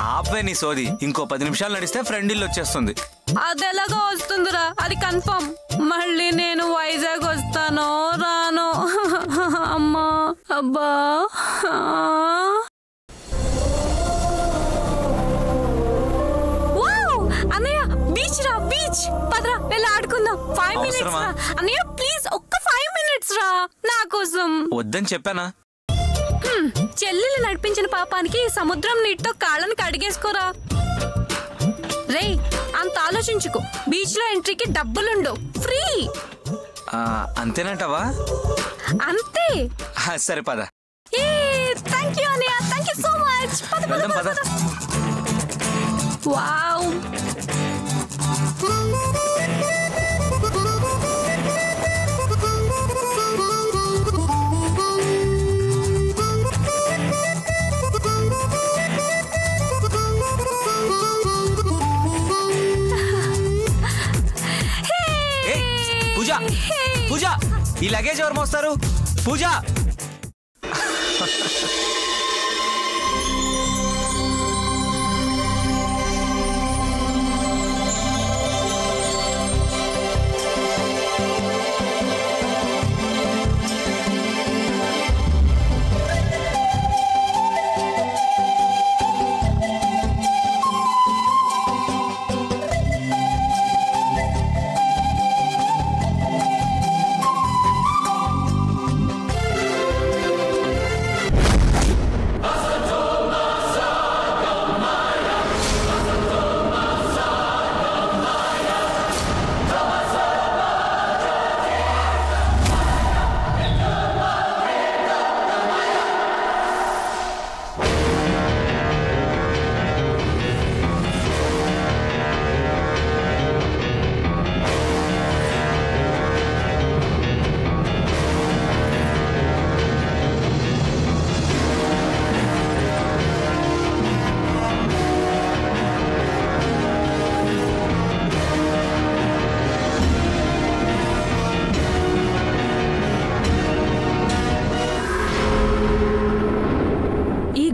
ఆపే నీ సోది. ఇంకో 10 నిమిషాలు నడిస్తే ఫ్రెండ్ ఇల్లు వచ్చేస్తుంది. అది ఎలాగో వస్తుందిరా, అది కన్ఫర్మ్. మళ్ళీ నేను వైజాగ్ వస్తానో రానో. అమ్మా అబ్బా. అన్నయ్య బీచ్ రా, బీచ్ పదరా వెళ్ళి ఆడుకుందాం. 5 minutes రా అన్నయ్య, ప్లీజ్ ఒక్క 5 minutes రా నా కోసం. వద్దని చెప్పానా? చెల్లెలు నడిపించిన పాపానికి సముద్రం నీటితో కాళ్ళని కడిగేసుకోరా. రే అంత ఆలోచించుకో, బీచ్ లో ఎంట్రీకి డబ్బులుండవు, ఫ్రీ. అంతేనంటావా? అంతే. సరే పద. థ్యాంక్ యూ అన్నయ్య, థ్యాంక్ యూ సో మచ్. పద. వావ్. పూజ, ఈ లగేజ్ ఎవరు మోస్తారు? పూజ.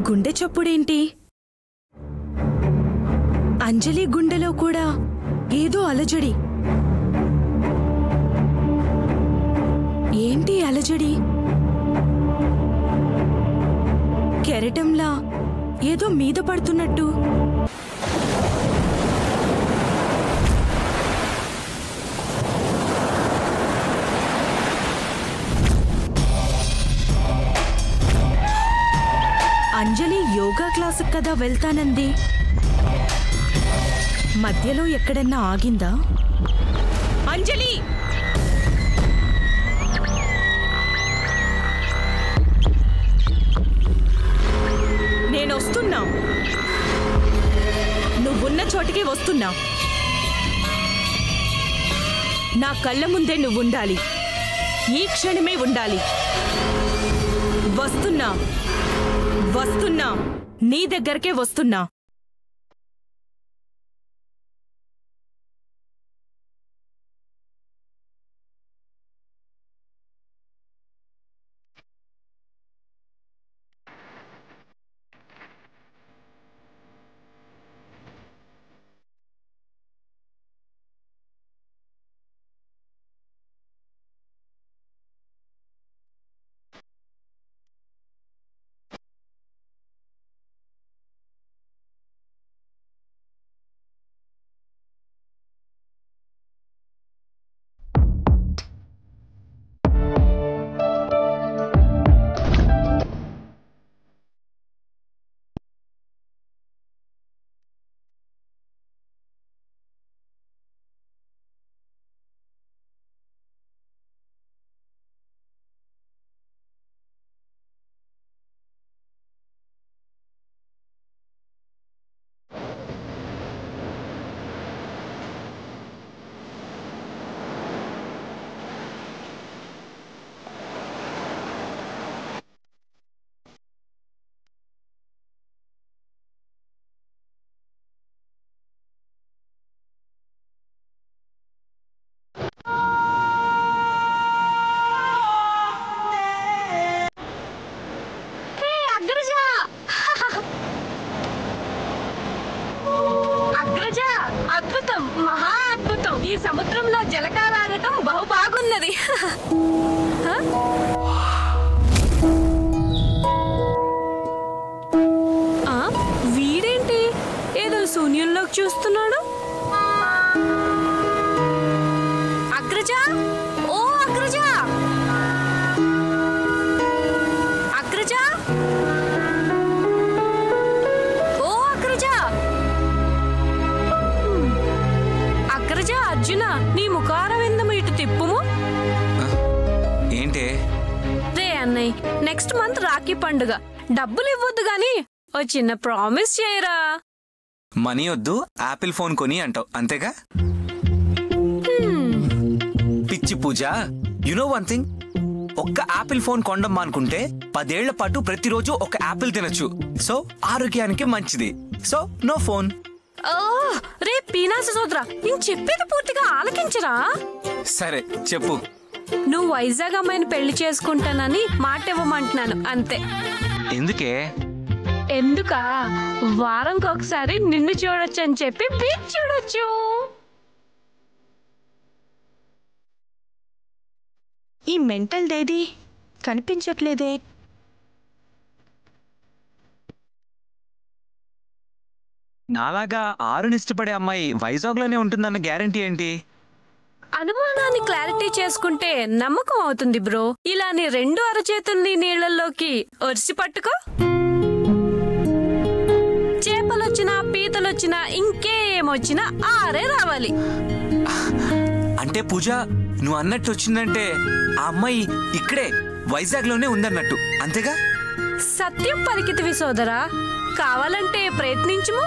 గుండె చప్పుడేంటి? అంజలి గుండెలో కూడా ఏదో అలజడి. ఏంటి అలజడి? కెరటంలా ఏదో మీద పడుతున్నట్టు. అంజలి యోగా క్లాసుకు కదా వెళ్తానంది. మధ్యలో ఎక్కడన్నా ఆగిందా? అంజలి! నేనొస్తున్నా. నువ్వున్న చోటికి వస్తున్నా. నా కళ్ళ ముందే నువ్వుండాలి. ఈ క్షణమే ఉండాలి. వస్తున్నా, వస్తున్నా, నీ దగ్గరకే వస్తున్నా. ఈ సముద్రంలో జలకాలాడటం బహు బాగున్నది. వీడేంటి ఏదో శూన్యంలోకి చూస్తున్నాడు? అగ్రజ, ఓ అగ్రజ, అగ్రజ, ఓ అగ్రజ, అగ్రజ అర్జున, నీ ముఖారవిందము ఇటు తిప్పుము. ఏంటే? రే అన్నయ్య, నెక్స్ట్ మంత్ రాఖీ పండుగ. డబ్బులు ఇవ్వద్దు గాని ఓ చిన్న ప్రామిస్ చేయరా. మనీ వద్దు, యాపిల్ ఫోన్ కొని అంటావు అంతేగా? పిచ్చి పూజ, యు నో వన్ థింగ్, ఒక్క యాపిల్ ఫోన్ కొండమ్మా అనుకుంటే 10 ఏళ్ల పాటు ప్రతిరోజు ఒక యాపిల్ తినొచ్చు. సో ఆరోగ్యానికి మంచిది. So no phone. ఓ రే పీనాస సోదరా, నేను చెప్పేది పూర్తిగా ఆలకించరా. సరే చెప్పు. నువ్వు వైజాగ్ అమ్మాయిని పెళ్లి చేసుకుంటానని మాట ఇవ్వమంటున్నాను అంతే. ఎందుకే? ఎందుకా, వారంకి ఒకసారి నిన్ను చూడొచ్చు అని చెప్పి బీచ్ చూడొచ్చు. ఈ మెంటల్ డేది కనిపించట్లేదే. నాలాగా ఆరుని ఇష్టపడే అమ్మాయి వైజాగ్ లోనే ఉంటుందన్న గ్యారంటీ ఏంటి? అనుమానాన్ని క్లారిటీ చేసుకుంటే నమ్మకం అవుతుంది బ్రో. ఇలా నీ 2 అరచేతుల్ని నీళ్లలోకి ఒరిసి పట్టుకో. చేపలొచ్చినా పీతలొచ్చినా ఇంకేమొచ్చినా ఆరే రావాలి. అంటే పూజ, నువ్వు అన్నట్టు వచ్చిందంటే ఆ అమ్మాయి ఇక్కడే వైజాగ్ లోనే ఉందన్నట్టు అంతేగా? సత్యం పలికితివి సోదరా, కావాలంటే ప్రయత్నించుము.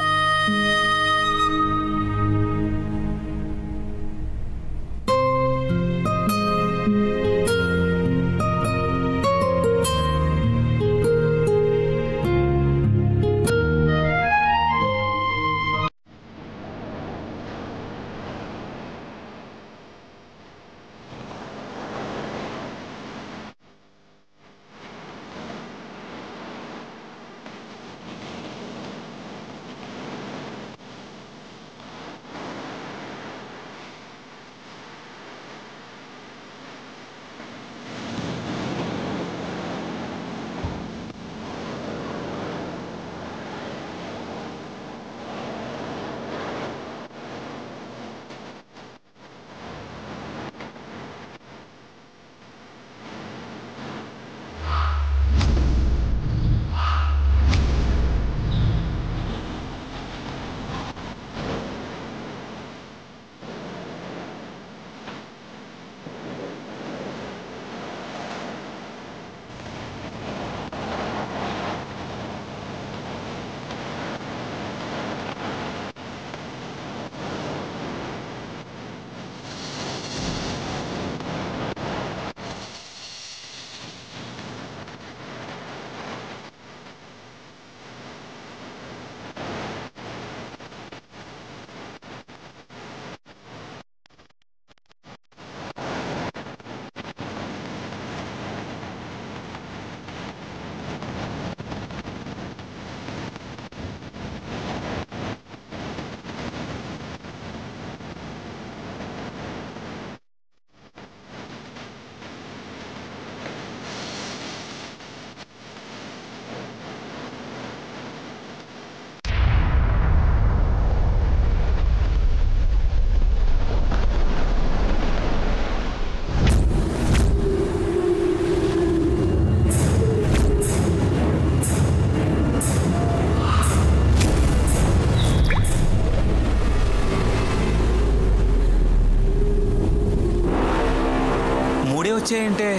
వచ్చాయంటే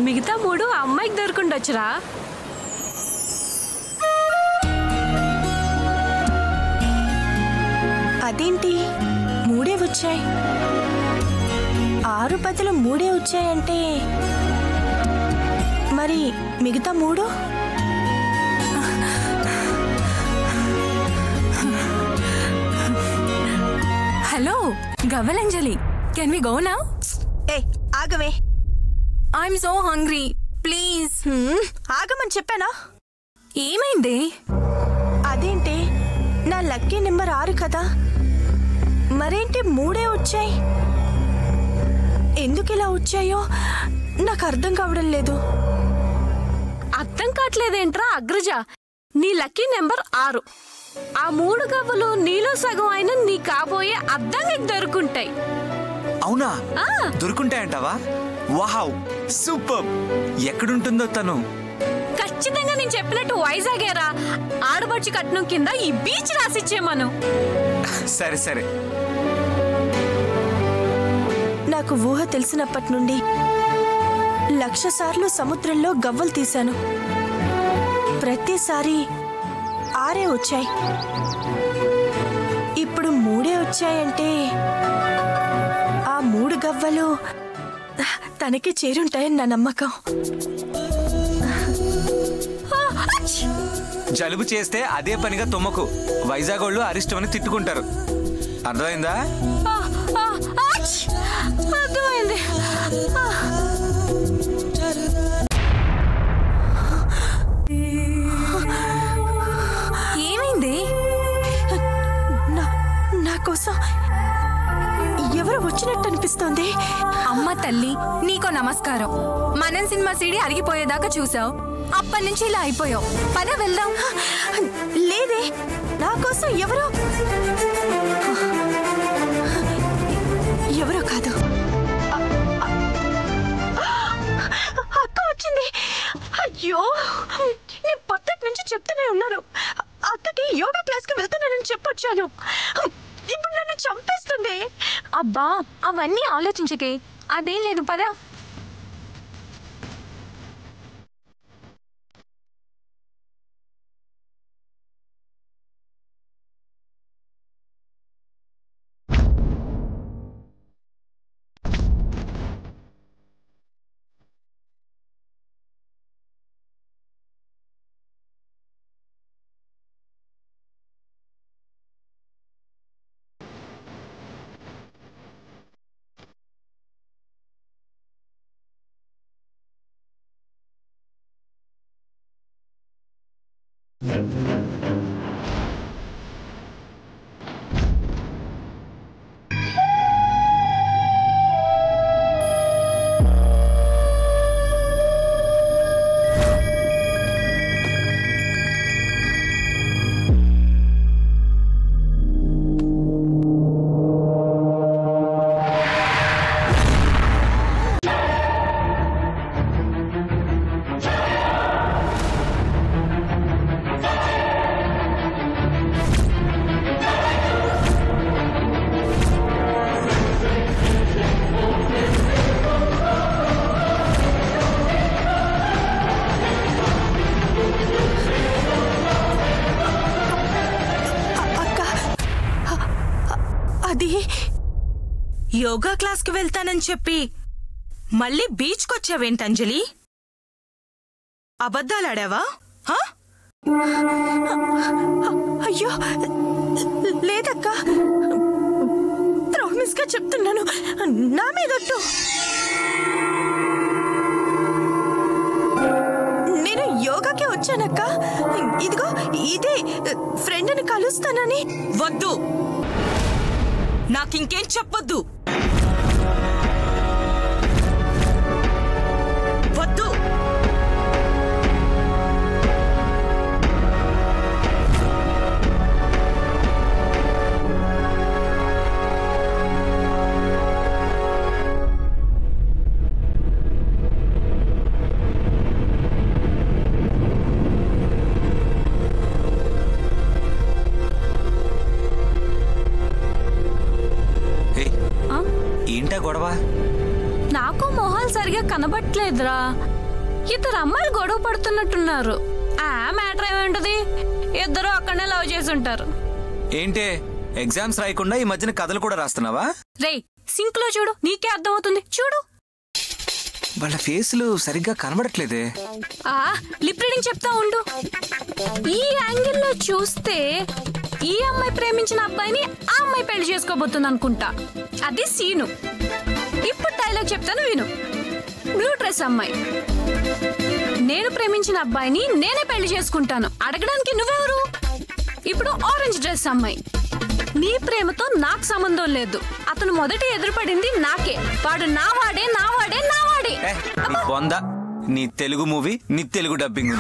మిగతా 3 అమ్మాయికి దొరుకుండొచ్చురా. అదేంటి 3 వచ్చాయి? 6 బదులు 3 వచ్చాయంటే మరి మిగతా 3? హలో గవ్వలంజలి, కెన్ వి గో నౌ? ఏ ఆగవే, ఐఎమ్ సో హంగ్రీ, ప్లీజ్. ఆగమని చెప్పానా? ఏమైంది? అదేంటి, నా లక్కీ నెంబర్ 6 కదా, మరేంటి 3 వచ్చాయి? ఎందుకు ఇలా వచ్చాయో నాకు అర్థం కావడం లేదు. అర్థం కావట్లేదేంట్రా అగ్రజ? నీ లక్కీ నెంబర్ 6. ఆ 3 గవ్వలు నీలో సగం అయినా నీ కాబోయే అద్దంకి దొరుకుంటాయి. అవునా? దొరుకుంటాయంటావా? Wow, super. ఎక్కడుంటుందో తను? ఖచ్చితంగా నేను చెప్పినట్టు వైజాగేరా. ఆడబడ్చి కట్నం కింద ఈ బీచ్ రాసిచ్చేమను. సరే సరే. నాకు ఊహ తెలిసినప్పటి నుండి 1,00,000 సార్లు సముద్రంలో గవ్వలు తీశాను. ప్రతిసారి 6 వచ్చాయి. ఇప్పుడు 3 వచ్చాయంటే ఆ 3 గవ్వలు తనకి చేరుంటాయని నా నమ్మకం. జలుబు చేస్తే అదే పనిగా తుమ్మకు. వైజాగ్ వాళ్ళు అరిష్టమని తిట్టుకుంటారు. అర్థమైందా? అర్థమైంది. ఏమైంది? నా కోసం ఎవరు వచ్చినట్టు అనిపిస్తోంది. అమ్మ తల్లి, నీకో నమస్కారం. మనం సినిమా సీడీ అరిగిపోయేదాకా చూసావు. అప్పటి నుంచి ఇలా అయిపోయావు. పద వెళ్దాం. లేదే, నా కోసం ఎవరో కాదు, అక్క వచ్చింది. అయ్యో, నేను పక్కటి నుంచి చెప్తూనే ఉన్నాను. అక్కకి యోగా క్లాస్ కి వెళ్తున్నానని చెప్పొచ్చాను. ఇప్పుడు నన్ను చంపేస్తుంది. అబ్బా, అవన్నీ ఆలోచించకే. అదేం లేదు, పద. యోగా క్లాస్కి వెళ్తానని చెప్పి మళ్ళీ బీచ్కొచ్చావేంటి అంజలి? అబద్ధాలాడావా? అయ్యో లేదక్క, ప్రామిస్ గా చెప్తున్నాను. నా మీదొట్టు. నేను యోగాకే వచ్చానక్క. ఇదిగో ఇదే ఫ్రెండ్ని కలుస్తానని. వద్దు, నాకింకేం చెప్పొద్దు. వద్దు. ఏంటా గొడవ? నాకు మొహాలు సరిగా కనబట్లేదురా. 2 అమ్మాయిలు గొడవ పడుతున్నట్టున్నారు. ఆ మ్యాటర్ ఏమంటది? 2 అక్కడనే లవ్ చేసి ఉంటారు. ఏంటే, ఎగ్జామ్స్ రాయకుండా ఈ మధ్యన కథలు కూడా రాస్తున్నావా? రే, సింక్ లో చూడు, నీకే అర్థమవుతుంది. చూడు, వాళ్ళ ఫేస్లు సరిగ్గా కనబడట్లేదే. లిప్ రీడింగ్ చెప్తా ఉండు. ఈ యాంగిల్ లో చూస్తే ఈ అమ్మాయి ప్రేమించిన అబ్బాయిని ఆ అమ్మాయి పెళ్లి చేసుకోబోతుంది అనుకుంటా. అది సీను. ఇప్పుడు డైలాగ్ చెప్తాను విను. బ్లూ డ్రెస్ అమ్మాయి, నేను ప్రేమించిన అబ్బాయిని నేనే పెళ్లి చేసుకుంటాను. అడగడానికి నువ్వెవరు? ఇప్పుడు ఆరెంజ్ డ్రెస్ అమ్మాయి, నీ ప్రేమతో నాకు సంబంధం లేదు. అతను మొదట ఎదురుపడింది నాకే. వాడు నా వాడే. బొందా, నీ తెలుగు మూవీ, నీ తెలుగు డబ్బింగ్.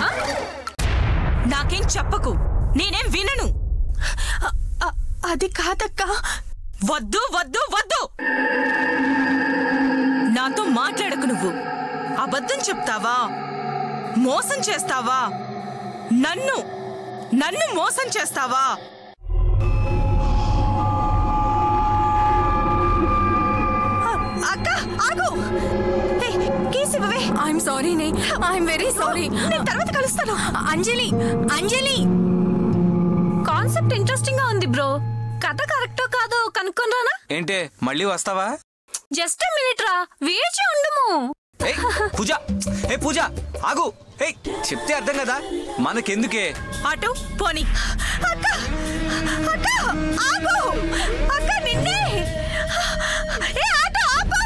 నాకేం చెప్పకు, నేనేం వినను. అది కాదక్క. వద్దు వద్దు వద్దు, నాతో మాట్లాడకు. నువ్వు అబద్ధం చెప్తావా, మోసం చేస్తావా, నన్ను మోసం చేస్తావా? అక్క ఆగు. కేసివే. ఐఎమ్ సారీ నే, ఐఎమ్ వెరీ సారీ. నేను తర్వాత కలుస్తాను. అంజలి కాన్సెప్ట్ ఇంట్రెస్టింగ్ గా ఉంది బ్రో. కథ కరెక్టో కాదో కనుక్కొనరానా? ఏంటే మళ్ళీ వస్తావా? జస్ట్ మినిట్ రా, వేచి ఉండుము. పూజ ఆగు. చెప్తే అర్థం కదా, మనకెందుకే? అటు పోనీ. అక్క ఆగు. అక్క నిన్నే. ఆటో ఆపు.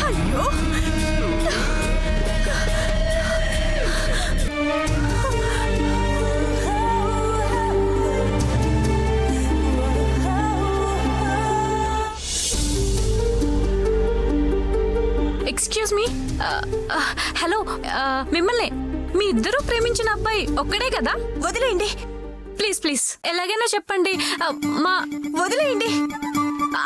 అయ్యో ఎక్స్క్యూజ్ మీ. హలో, మిమ్మల్ని. మీ ఇద్దరు ప్రేమించిన అబ్బాయి ఒక్కడే కదా? వదిలేయండి ప్లీజ్ ఎలాగైనా చెప్పండి. వదిలేయండి.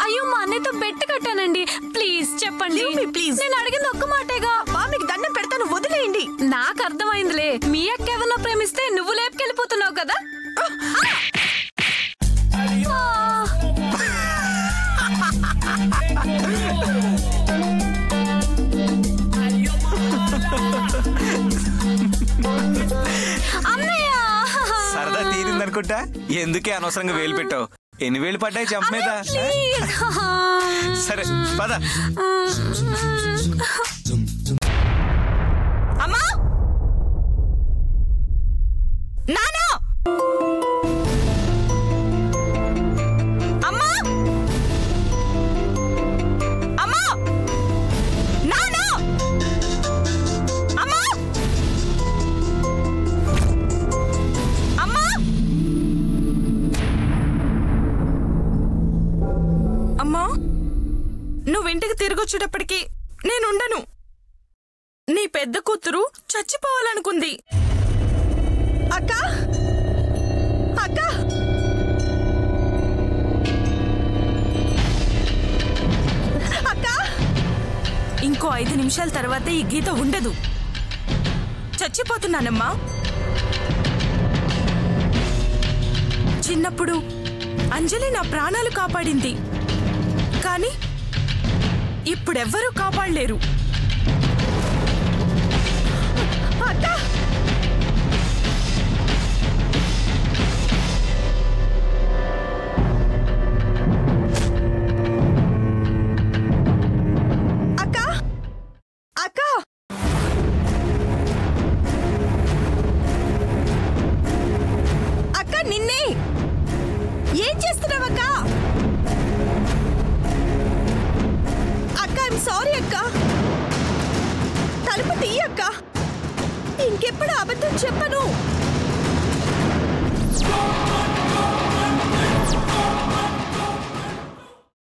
అయ్యో, మా అన్నయ్యతో బెట్టు కట్టానండి. ప్లీజ్ చెప్పండి. ప్లీజ్. నేను అడిగింది ఒక్క మాటేగా. మీకు దండం పెడతాను, వదిలేయండి. నాకు అర్థమైందిలే. మీ అక్క ఎవరినో ప్రేమిస్తే నువ్వు లేపుకెళ్ళిపోతున్నావు కదా. సరదా తీరిందనుకుంటా. ఎందుకే అనవసరంగా వేలు పెట్టావు? ఎన్ని వేలు పడ్డాయి చెంప మీద? సరే పద. అమ్మా, నానా, అమ్మా, అమ్మా, నానా, అమ్మా, అమ్మా, అమ్మా. నువ్వింటికి తిరిగొచ్చేటప్పటికి నేనుండను. నీ పెద్ద కూతురు చచ్చిపోవాలనుకుంది. అక్క ఇంకో 5 నిమిషాల తర్వాత ఈ గీత ఉండదు. చచ్చిపోతున్నానమ్మా. చిన్నప్పుడు అంజలి నా ప్రాణాలు కాపాడింది, కానీ ఇప్పుడెవ్వరూ కాపాడలేరు. అక్క నిన్నే. ఏం చేస్తున్నావక్క? ఐఎమ్ సారీ అక్క. తలుపు తీయక్క. ఇంకెప్పుడు అబద్ధం చెప్పను.